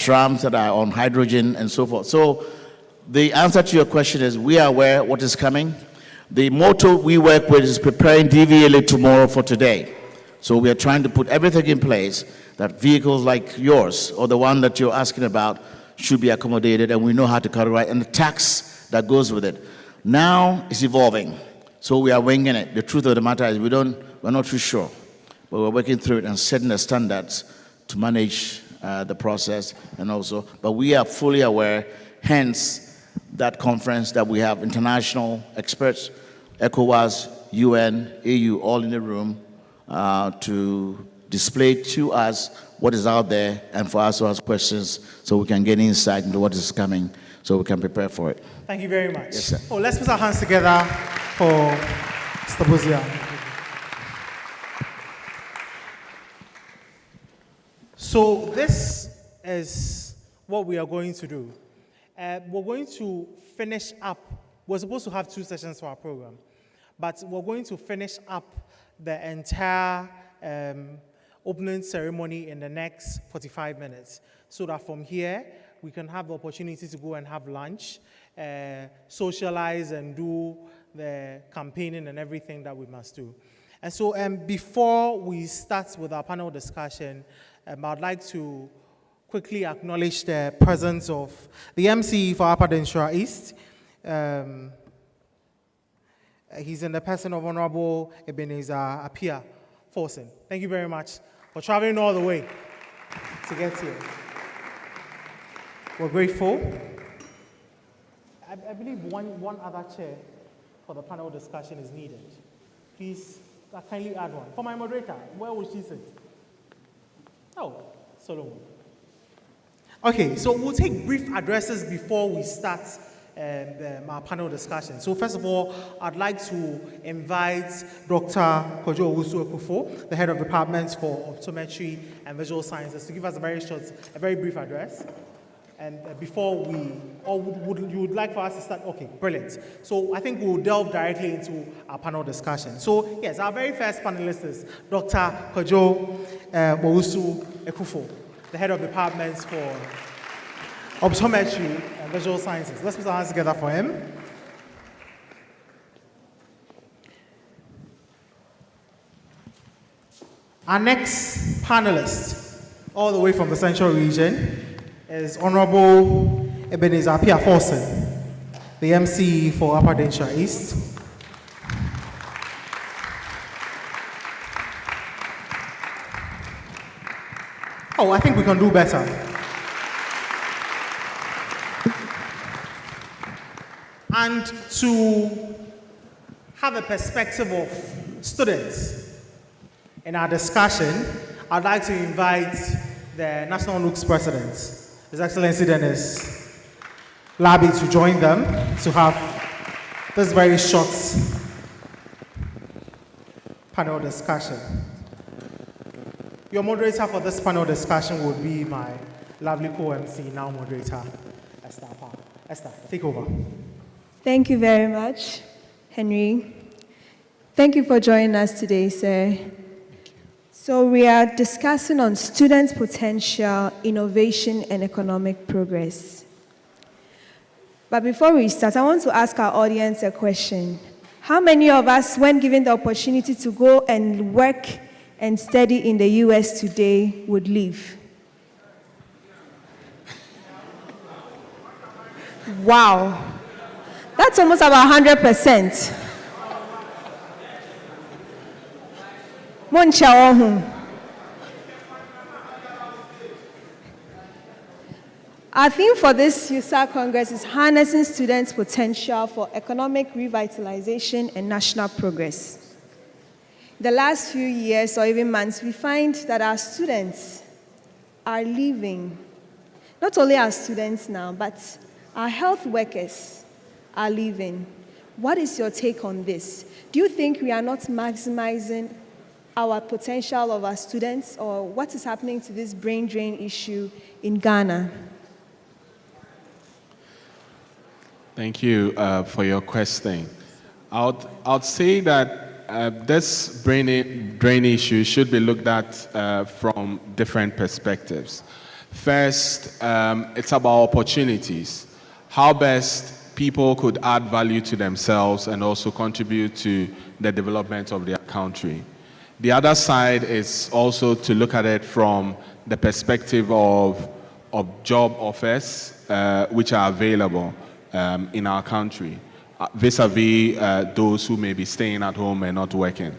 trams that are on hydrogen and so forth. So the answer to your question is we are aware what is coming. The motto we work with is preparing DVLA tomorrow for today. So we are trying to put everything in place that vehicles like yours or the one that you're asking about should be accommodated, and we know how to categorize, and the tax that goes with it. Now it's evolving, so we are winging it. The truth of the matter is we're not too sure, but we're working through it and setting the standards to manage the process and also, but we are fully aware, hence that conference that we have international experts, ECOWAS, UN, AU, all in the room to display to us what is out there and for us to ask questions so we can get insight into what is coming so we can prepare for it. Thank you very much. Yes, sir. Oh, let's put our hands together for Mr. Bozia. So this is what we are going to do. We're going to finish up. We're supposed to have 2 sessions for our program, but we're going to finish up the entire opening ceremony in the next 45 minutes, so that from here we can have the opportunity to go and have lunch, socialize and do the campaigning and everything that we must do. And so before we start with our panel discussion, I'd like to quickly acknowledge the presence of the MC for Upper Denshaw East. He's in the person of Honorable Ebenezer Apia Forsen. Thank you very much for traveling all the way to get here. We're grateful. I believe one other chair for the panel discussion is needed. Please kindly add one. For my moderator, where will she sit? Oh, Solomon. Okay, so we'll take brief addresses before we start our panel discussion. So first of all, I'd like to invite Dr. Kojo Owusu-Ekufo, the head of departments for optometry and visual sciences, to give us a very brief address. And before you would like for us to start? Okay, brilliant. So I think we'll delve directly into our panel discussion. So yes, our very first panelist is Dr. Kojo Owusu-Ekufo, the head of departments for optometry and visual sciences. Let's put our hands together for him. Our next panelist, all the way from the central region, is Honorable Ebenezer Apia Forsen, the MC for Upper Denshaw East. Oh, I think we can do better. And to have a perspective of students in our discussion, I'd like to invite the National NUC's President, His Excellency Dennis Labi, to join them to have this very short panel discussion. Your moderator for this panel discussion would be my lovely co-MC, now moderator, Esther. Esther, take over. Thank you very much, Henry. Thank you for joining us today, sir. So we are discussing on students' potential, innovation, and economic progress. But before we start, I want to ask our audience a question. How many of us, when given the opportunity to go and work and study in the US today, would leave? Wow. That's almost about 100%. Our theme for this Usag Congress is harnessing students' potential for economic revitalization and national progress. The last few years or even months, we find that our students are leaving. Not only our students now, but our health workers are leaving. What is your take on this? Do you think we are not maximizing our potential of our students, or what is happening to this brain drain issue in Ghana? Thank you for your question. I'd say that this brain drain issue should be looked at from different perspectives. First, it's about opportunities. How best people could add value to themselves and also contribute to the development of their country. The other side is also to look at it from the perspective of job offers which are available in our country, vis-a-vis those who may be staying at home and not working.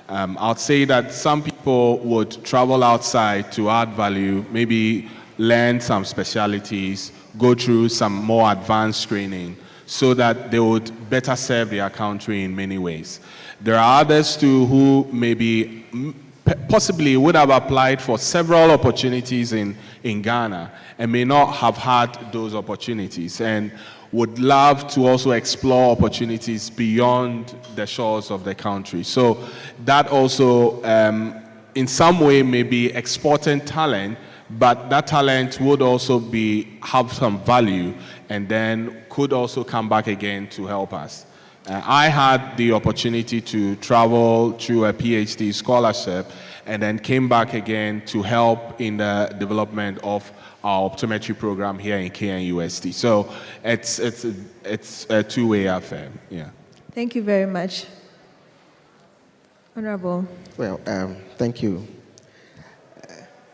I'd say that some people would travel outside to add value, maybe learn some specialities, go through some more advanced training so that they would better serve their country in many ways. There are others too who maybe possibly would have applied for several opportunities in Ghana and may not have had those opportunities and would love to also explore opportunities beyond the shores of the country. So that also, in some way, may be exporting talent, but that talent would also have some value and then could also come back again to help us. I had the opportunity to travel through a PhD scholarship and then came back again to help in the development of our optometry program here in KNUST. So it's a two-way affair. Yeah. Thank you very much. Honorable. Well, thank you.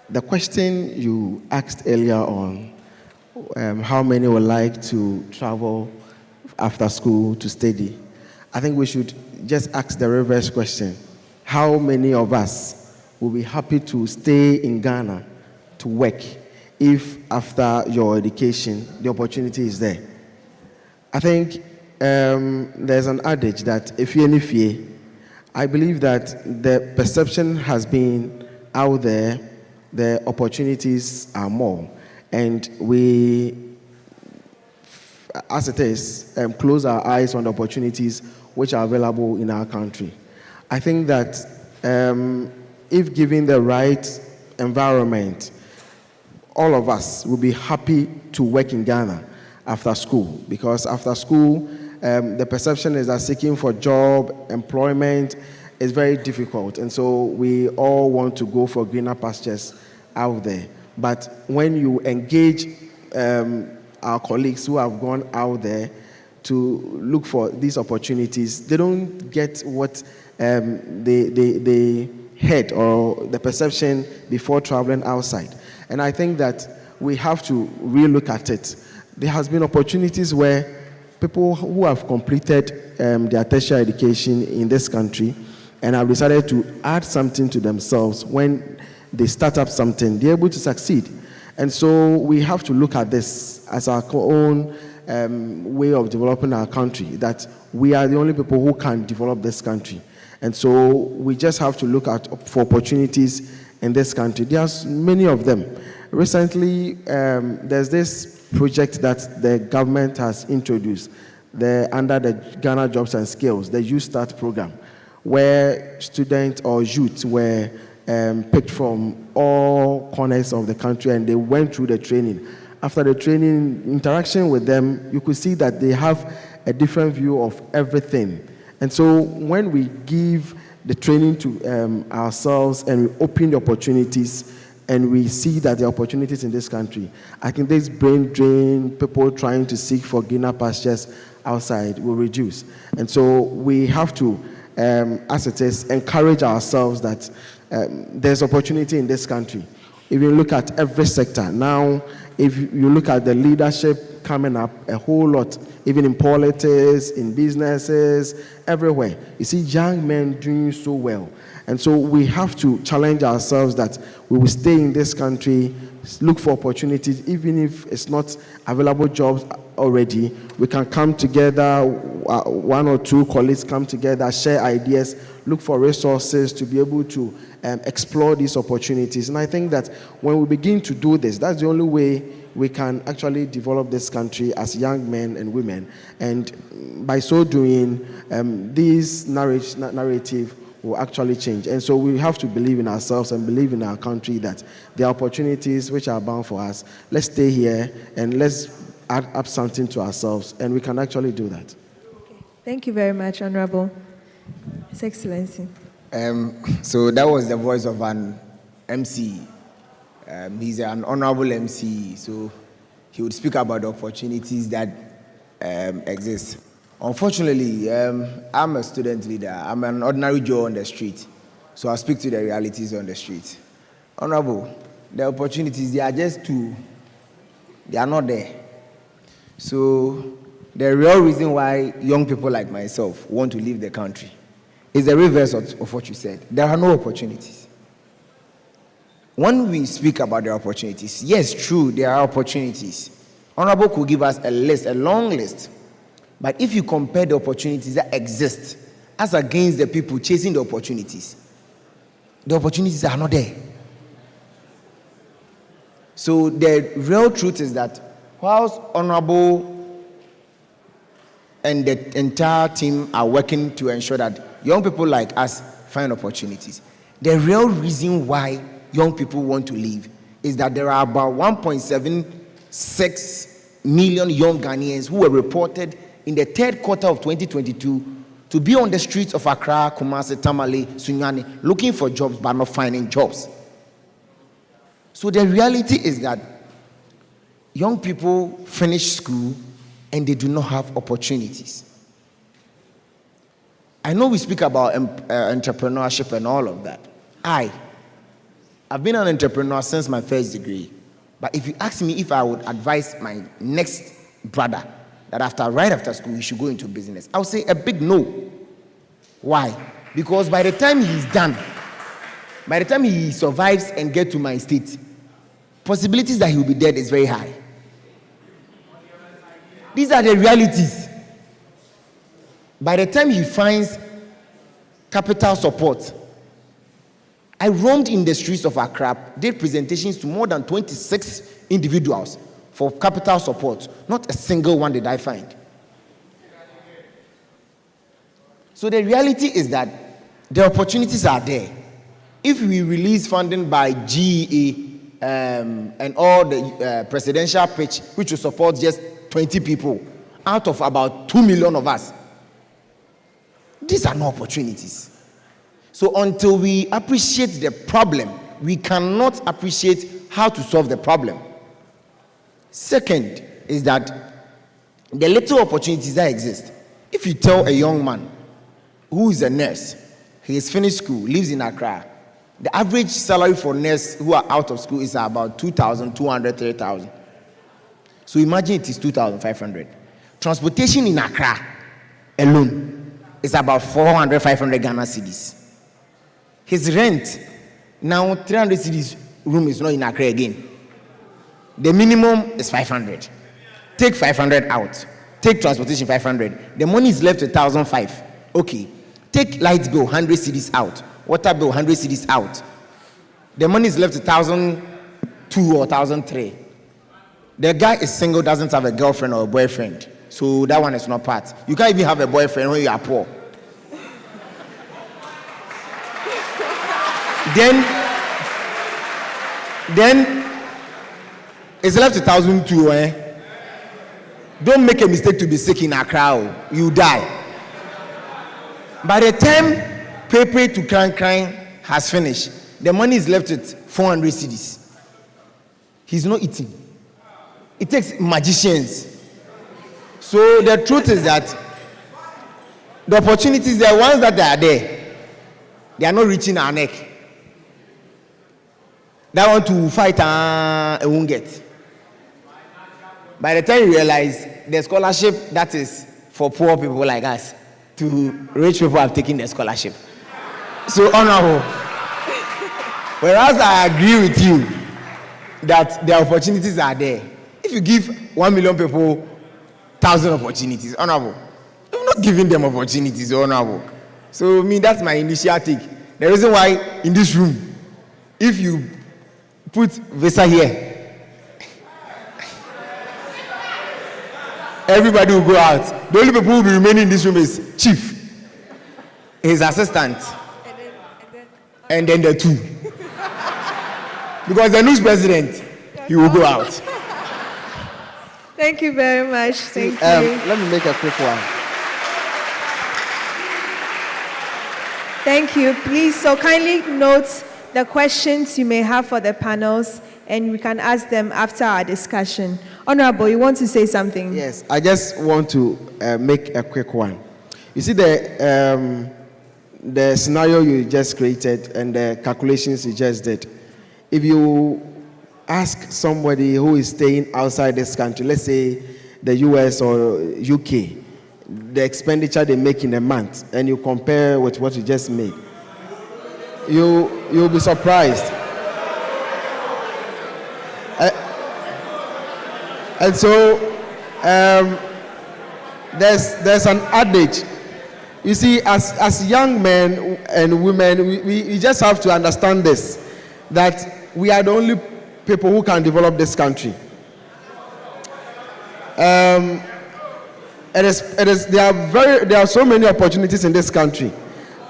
The question you asked earlier on, how many would like to travel after school to study, I think we should just ask the reverse question. How many of us will be happy to stay in Ghana to work if after your education the opportunity is there? I think there's an adage that if you fear, I believe that the perception has been out there, the opportunities are more, and we, as it is, close our eyes on the opportunities which are available in our country. I think that if given the right environment, all of us will be happy to work in Ghana after school, because after school, the perception is that seeking for job, employment is very difficult, and so we all want to go for greener pastures out there. But when you engage our colleagues who have gone out there to look for these opportunities, they don't get what they had or the perception before traveling outside. And I think that we have to relook at it. There has been opportunities where people who have completed their tertiary education in this country and have decided to add something to themselves, when they start up something, they're able to succeed. And so we have to look at this as our own way of developing our country, that we are the only people who can develop this country. And so we just have to look at for opportunities in this country. There's many of them. Recently, there's this project that the government has introduced under the Ghana Jobs and Skills, the Youth Start program, where students or youth were picked from all corners of the country and they went through the training. After the training, interaction with them, you could see that they have a different view of everything. And so when we give the training to ourselves and we open the opportunities and we see that the opportunities in this country, I think this brain drain, people trying to seek for greener pastures outside, will reduce. And so we have to, as it is, encourage ourselves that there's opportunity in this country. If you look at every sector, now if you look at the leadership coming up, a whole lot, even in politics, in businesses, everywhere. You see young men doing so well. And so we have to challenge ourselves that we will stay in this country, look for opportunities, even if it's not available jobs already. We can come together, one or two colleagues come together, share ideas, look for resources to be able to explore these opportunities. And I think that when we begin to do this, that's the only way we can actually develop this country as young men and women. And by so doing, this narrative will actually change. And so we have to believe in ourselves and believe in our country that there are opportunities which are bound for us. Let's stay here and let's add up something to ourselves, and we can actually do that. Okay. Thank you very much, Honorable. His Excellency. So that was the voice of an MC. He's an honorable MC, so he would speak about the opportunities that exist. Unfortunately, I'm a student leader. I'm an ordinary Joe on the street, so I speak to the realities on the street. Honorable, the opportunities, they are just two. They are not there. So the real reason why young people like myself want to leave the country is the reverse of what you said. There are no opportunities. When we speak about the opportunities, yes, true, there are opportunities. Honorable could give us a list, a long list. But if you compare the opportunities that exist as against the people chasing the opportunities are not there. So the real truth is that whilst Honorable and the entire team are working to ensure that young people like us find opportunities, the real reason why young people want to leave is that there are about 1.76 million young Ghanaians who were reported in the third quarter of 2022 to be on the streets of Accra, Kumasi, Tamale, Sunyani, looking for jobs but not finding jobs. So the reality is that young people finish school and they do not have opportunities. I know we speak about entrepreneurship and all of that. I've been an entrepreneur since my first degree. But if you ask me if I would advise my next brother that right after school he should go into business, I would say a big no. Why? Because by the time he's done, by the time he survives and gets to my state, possibilities that he will be dead is very high. These are the realities. By the time he finds capital support, I roamed in the streets of Accra, did presentations to more than 26 individuals for capital support. Not a single one did I find. So the reality is that the opportunities are there. If we release funding by GEA and all the presidential pitch, which will support just 20 people out of about 2 million of us, these are no opportunities. So until we appreciate the problem, we cannot appreciate how to solve the problem. Second is that the little opportunities that exist. If you tell a young man who is a nurse, he has finished school, lives in Accra, the average salary for nurses who are out of school is about 2,200, 3,000. So imagine it is 2,500. Transportation in Accra alone is about 400, 500 Ghana cedis. His rent, now 300 cedis room is not in Accra again. The minimum is 500. Take 500 out. Take transportation 500. The money is left 1,005. Okay. Take light bill 100 cedis out. Water bill 100 cedis out. The money is left 1,002 or 1,003. The guy is single, doesn't have a girlfriend or a boyfriend. So that one is not part. You can't even have a boyfriend when you are poor. Then it's left 1,002. Don't make a mistake to be sick in Accra. You die. By the time Pepe to Kran has finished, the money is left at 400 cedis. He's not eating. It takes magicians. So the truth is that the opportunities, the ones that are there, they are not reaching our neck. That want to fight and won't get. By the time you realize the scholarship that is for poor people like us, to rich people have taken the scholarship. So honorable. Whereas I agree with you that the opportunities are there. If you give 1 million people 1,000 opportunities, honorable, you're not giving them opportunities, honorable. So that's my initial take. The reason why in this room, if you put visa here, everybody will go out. The only people who will be remaining in this room is chief, his assistant, and then the two. Because the news president, he will go out. Thank you very much. Thank you. Let me make a quick one. Thank you. Please, so kindly note the questions you may have for the panels and we can ask them after our discussion. Honorable, you want to say something? Yes, I just want to make a quick one. You see the scenario you just created and the calculations you just did. If you ask somebody who is staying outside this country, let's say the US or UK, the expenditure they make in a month, and you compare with what you just made, you'll be surprised. And so there's an adage. You see, as young men and women, we just have to understand this, that we are the only people who can develop this country. There are so many opportunities in this country.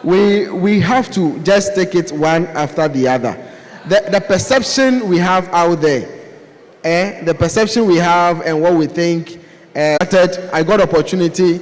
We have to just take it one after the other. The perception we have out there, the perception we have and what we think. I got opportunity